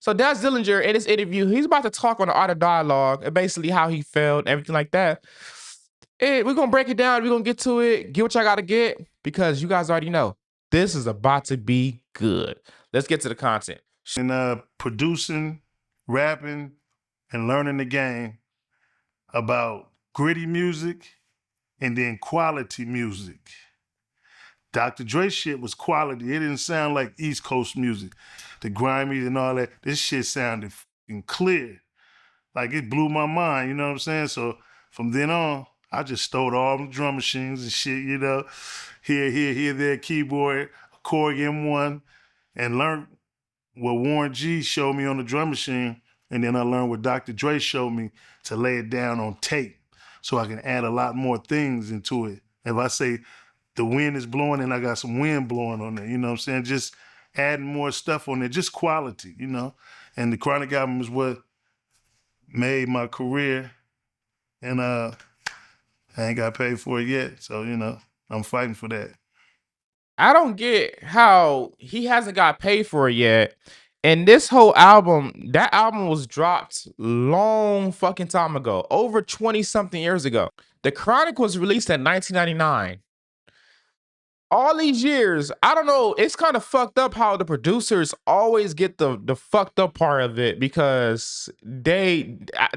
So Daz Dillinger in this interview, he's about to talk on the art of dialogue and basically how he felt, everything like that. And we're gonna break it down. We're gonna get to it. Get what y'all gotta get because you guys already know this is about to be good. Let's get to the content. And producing, rapping, and learning the game about gritty music and then quality music. Dr. Dre shit was quality. It didn't sound like East Coast music, the grimy and all that. This shit sounded fucking clear. Like it blew my mind, you know what I'm saying? So from then on, I just stole all the drum machines and shit, you know, here, there, keyboard, a Korg M1, and learned what Warren G showed me on the drum machine, and then I learned what Dr. Dre showed me to lay it down on tape so I can add a lot more things into it. If I say the wind is blowing and I got some wind blowing on there, you know what I'm saying? Just adding more stuff on there, just quality, you know? And the Chronic album is what made my career, and I ain't got paid for it yet, so, you know, I'm fighting for that. I don't get how he hasn't got paid for it yet. And this whole album, that album was dropped long fucking time ago, over 20 something years ago. The Chronic was released in 1999. All these years, I don't know, it's kind of fucked up how the producers always get the fucked up part of it because they're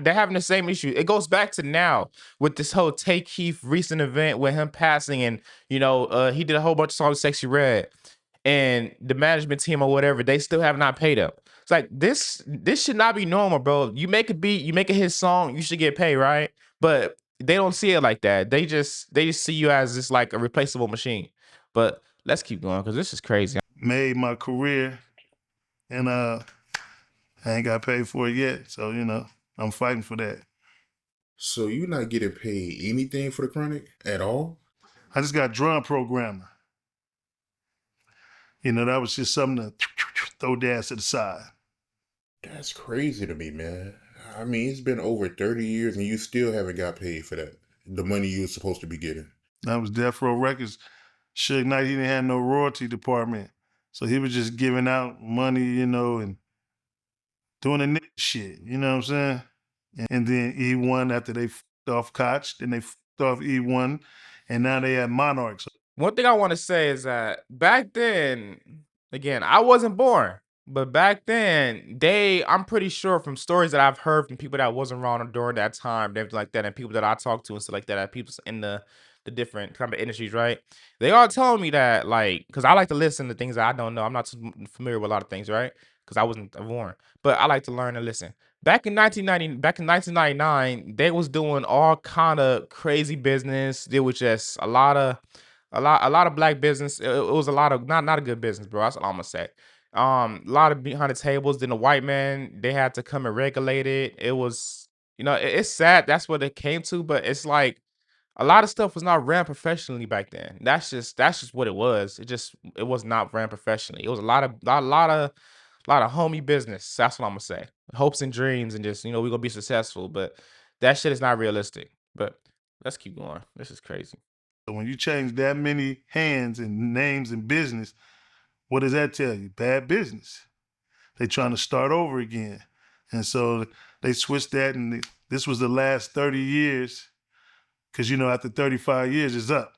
having the same issue. It goes back to now with this whole Take Keith recent event with him passing, and he did a whole bunch of songs with Sexy Red, and the management team or whatever, they still have not paid him. It's like this should not be normal, bro. You make a beat, you make a hit song, you should get paid, right? But they don't see it like that. They just see you as just like a replaceable machine. But let's keep going because this is crazy. Made my career, and I ain't got paid for it yet, so, you know, I'm fighting for that. So you not getting paid anything for the Chronic at all? I just got drum programmer. You know, that was just something to throw Daz to the side. That's crazy to me, man. I mean, it's been over 30 years and you still haven't got paid for that. The money you were supposed to be getting. That was Death Row Records. Suge Knight, he didn't have no royalty department. So he was just giving out money, you know, and doing the nigga shit, you know what I'm saying? And then E1, after they fucked off Koch, then they fucked off E1, and now they have Monarchs. One thing I want to say is that back then, again, I wasn't born, but back then, I'm pretty sure from stories that I've heard from people that wasn't around during that time, and everything like that, and people that I talked to and stuff like that, people in the different kind of industries, right? They all telling me that, like, because I like to listen to things that I don't know. I'm not too familiar with a lot of things, right? Because I wasn't born, but I like to learn and listen. Back in 1999, they was doing all kind of crazy business. There was just a lot of black business. It was a lot of not a good business, bro. That's all I'm gonna say. A lot of behind the tables. Then the white man, they had to come and regulate it. It was, it's sad. That's what it came to, but it's like a lot of stuff was not ran professionally back then. That's just what it was. It was not ran professionally. It was a lot of homie business. That's what I'm gonna say. Hopes and dreams, and just we're gonna be successful, but that shit is not realistic. But let's keep going. This is crazy. So when you change that many hands and names in business, what does that tell you? Bad business. They trying to start over again. And so they switched that, and this was the last 30 years, because, after 35 years, it's up.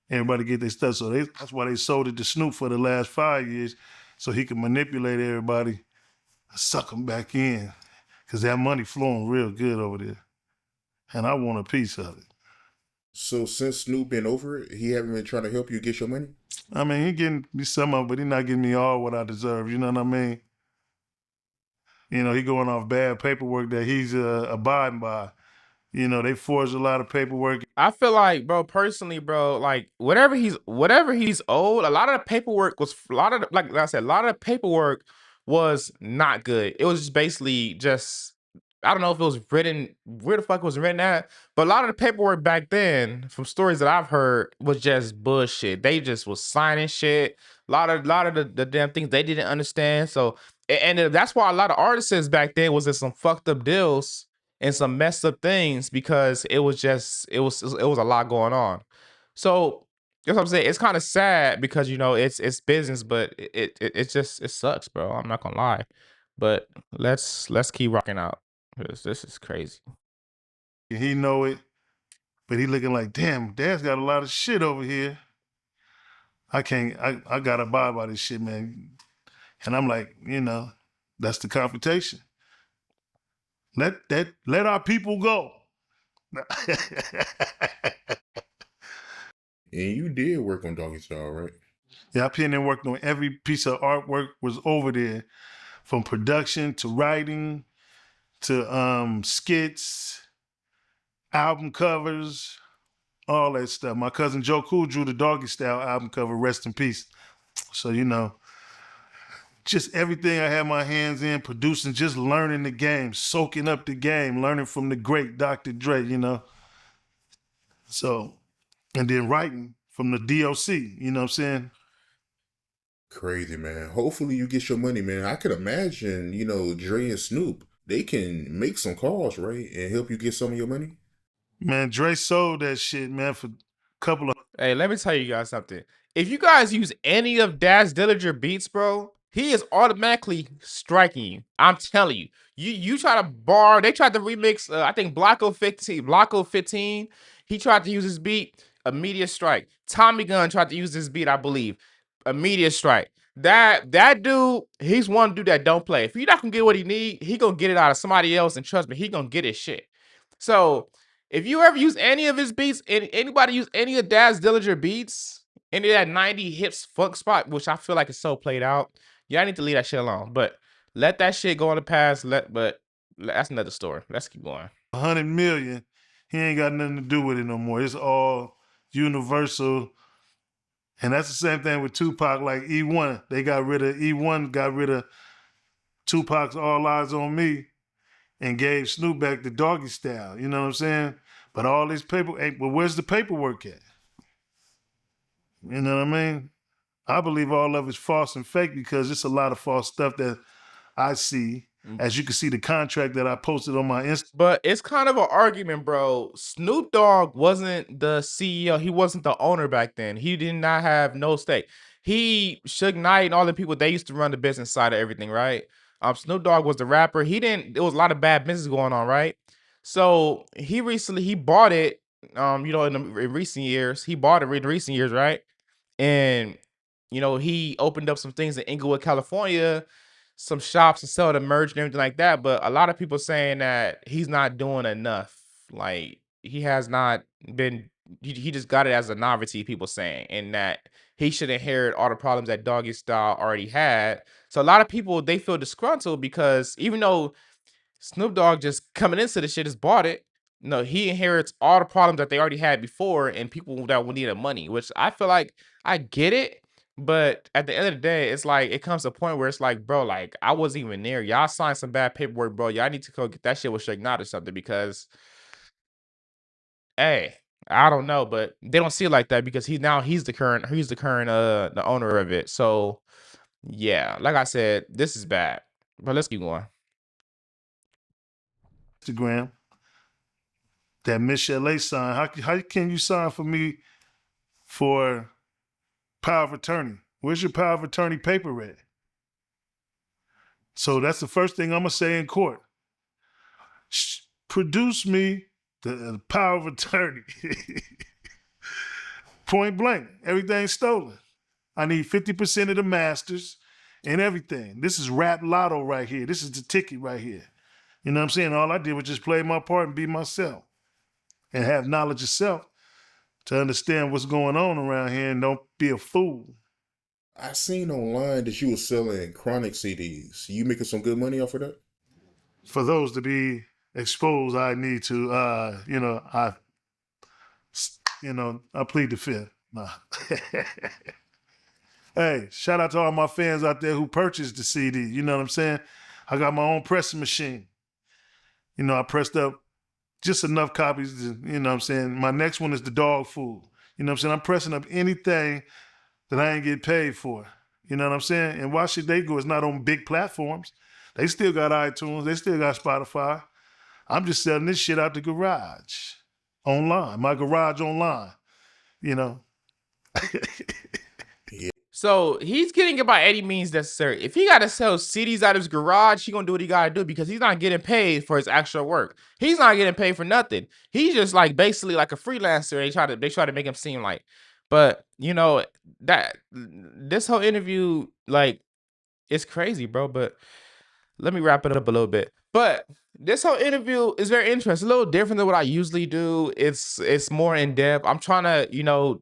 Everybody get their stuff. So that's why they sold it to Snoop for the last 5 years, so he could manipulate everybody and suck them back in, because that money flowing real good over there. And I want a piece of it. So since Snoop been over it, he haven't been trying to help you get your money? I mean, he getting me some of it, but he not getting me all what I deserve. You know what I mean? He going off bad paperwork that he's abiding by. They forged a lot of paperwork. I feel like, bro, personally, bro, like whatever he's owed, a lot of the paperwork was like I said, a lot of the paperwork was not good. It was just basically just I don't know if it was written where the fuck it was written at, but a lot of the paperwork back then, from stories that I've heard, was just bullshit. They just was signing shit. A lot of the damn things they didn't understand. So and that's why a lot of artists back then was in some fucked up deals and some messed up things because it was a lot going on. So That's what I'm saying. It's kind of sad because it's business, but it sucks, bro. I'm not gonna lie. But let's keep rocking out. This is crazy. He know it, but he looking like, damn, Dad's got a lot of shit over here. I can't. I gotta abide by this shit, man. And I'm like, that's the confrontation. Let our people go. And you did work on Doggy Style, right? Yeah, I put in and worked on every piece of artwork was over there, from production to writing to skits, album covers, all that stuff. My cousin Joe Cool drew the Doggy Style album cover, rest in peace. So, just everything I had my hands in, producing, just learning the game, soaking up the game, learning from the great Dr. Dre, So, and then writing from the DOC, you know what I'm saying? Crazy, man. Hopefully you get your money, man. I could imagine, Dre and Snoop, they can make some calls, right? And help you get some of your money. Man, Dre sold that shit, man, for a couple of. Hey, let me tell you guys something. If you guys use any of Daz Dillinger beats, bro, he is automatically striking you. I'm telling you. You try to borrow, they tried to remix, I think Blocko 15. He tried to use his beat, immediate strike. Tommy Gunn tried to use this beat, I believe. Immediate strike. That dude, he's one dude that don't play. If you're not gonna get what he need, he gonna get it out of somebody else, and trust me, he gonna get his shit. So if you ever use any of his beats, anybody use any of Daz Dillinger beats, any of that 90 hips funk spot, which I feel like is so played out, y'all need to leave that shit alone. But let that shit go in the past. But that's another story. Let's keep going. 100 million, he ain't got nothing to do with it no more. It's all universal. And that's the same thing with Tupac, like E1. They got rid of E1, got rid of Tupac's All Eyes on Me, and gave Snoop back the Doggy Style. You know what I'm saying? But all this paper, well, where's the paperwork at? You know what I mean? I believe all of it's false and fake because it's a lot of false stuff that I see. As you can see, the contract that I posted on my Instagram. But it's kind of an argument, bro. Snoop Dogg wasn't the CEO. He wasn't the owner back then. He did not have no stake. He, Suge Knight, and all the people, they used to run the business side of everything, right? Snoop Dogg was the rapper. There was a lot of bad business going on, right? So he bought it. In recent years, he bought it in recent years, right? And he opened up some things in Inglewood, California, some shops and sell the merch and everything like that. But a lot of people saying that he's not doing enough. Like he has not been. He just got it as a novelty. People saying, and that he should inherit all the problems that Doggy Style already had. So a lot of people, they feel disgruntled because even though Snoop Dogg just coming into the shit has bought it. No, he inherits all the problems that they already had before, and people that will need the money, which I feel like I get it. But at the end of the day, it's like it comes to a point where it's like, bro, like I wasn't even there. Y'all signed some bad paperwork, bro. Y'all need to go get that shit with Suge Knight or something because, hey, I don't know, but they don't see it like that because he's the current the owner of it. So yeah, like I said, this is bad. But let's keep going. Instagram that Miss Chalet signed. How can you sign for me for power of attorney? Where's your power of attorney paper at? So that's the first thing I'm gonna say in court. Produce me the power of attorney. Point blank, everything's stolen. I need 50% of the masters and everything. This is rap lotto right here. This is the ticket right here. You know what I'm saying? All I did was just play my part and be myself and have knowledge of self to understand what's going on around here and don't be a fool. I seen online that you were selling Chronic CDs. You making some good money off of that? For those to be exposed, I need to, I plead the fifth. Nah. Hey, shout out to all my fans out there who purchased the CD. You know what I'm saying? I got my own pressing machine. I pressed up just enough copies to, you know what I'm saying? My next one is the dog food. You know what I'm saying? I'm pressing up anything that I ain't get paid for. You know what I'm saying? And why should they go? It's not on big platforms. They still got iTunes. They still got Spotify. I'm just selling this shit out the garage online, my garage online, So he's getting it by any means necessary. If he got to sell CDs out of his garage, he gonna do what he gotta do because he's not getting paid for his actual work. He's not getting paid for nothing. He's just like basically like a freelancer. They try to make him seem like, but you know that this whole interview like it's crazy, bro. But let me wrap it up a little bit. But this whole interview is very interesting. A little different than what I usually do. It's more in depth. I'm trying to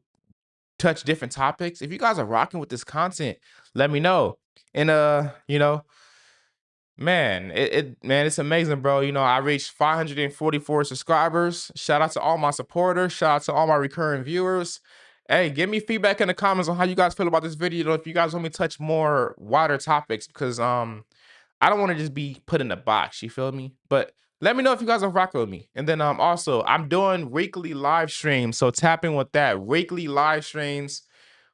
touch different topics. If you guys are rocking with this content, let me know. And man, it's amazing, bro. I reached 544 subscribers. Shout out to all my supporters. Shout out to all my recurring viewers. Hey, give me feedback in the comments on how you guys feel about this video. If you guys want me to touch more wider topics, because I don't want to just be put in a box. You feel me? But let me know if you guys are rocking with me. And then also I'm doing weekly live streams. So tap in with that. Weekly live streams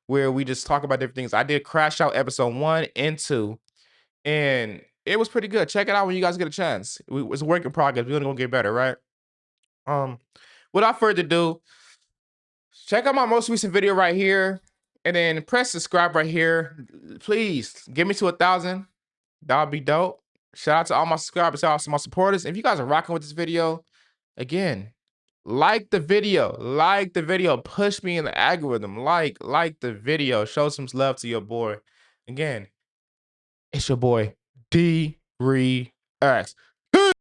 where we just talk about different things. I did Crash Out episode 1 and 2. And it was pretty good. Check it out when you guys get a chance. It's a work in progress. We're gonna get better, right? Without further ado, check out my most recent video right here. And then press subscribe right here. Please get me to 1,000. That would be dope. Shout out to all my subscribers, shout out to my supporters. If you guys are rocking with this video, again, like the video, push me in the algorithm, like the video, show some love to your boy. Again, it's your boy, D-Rex.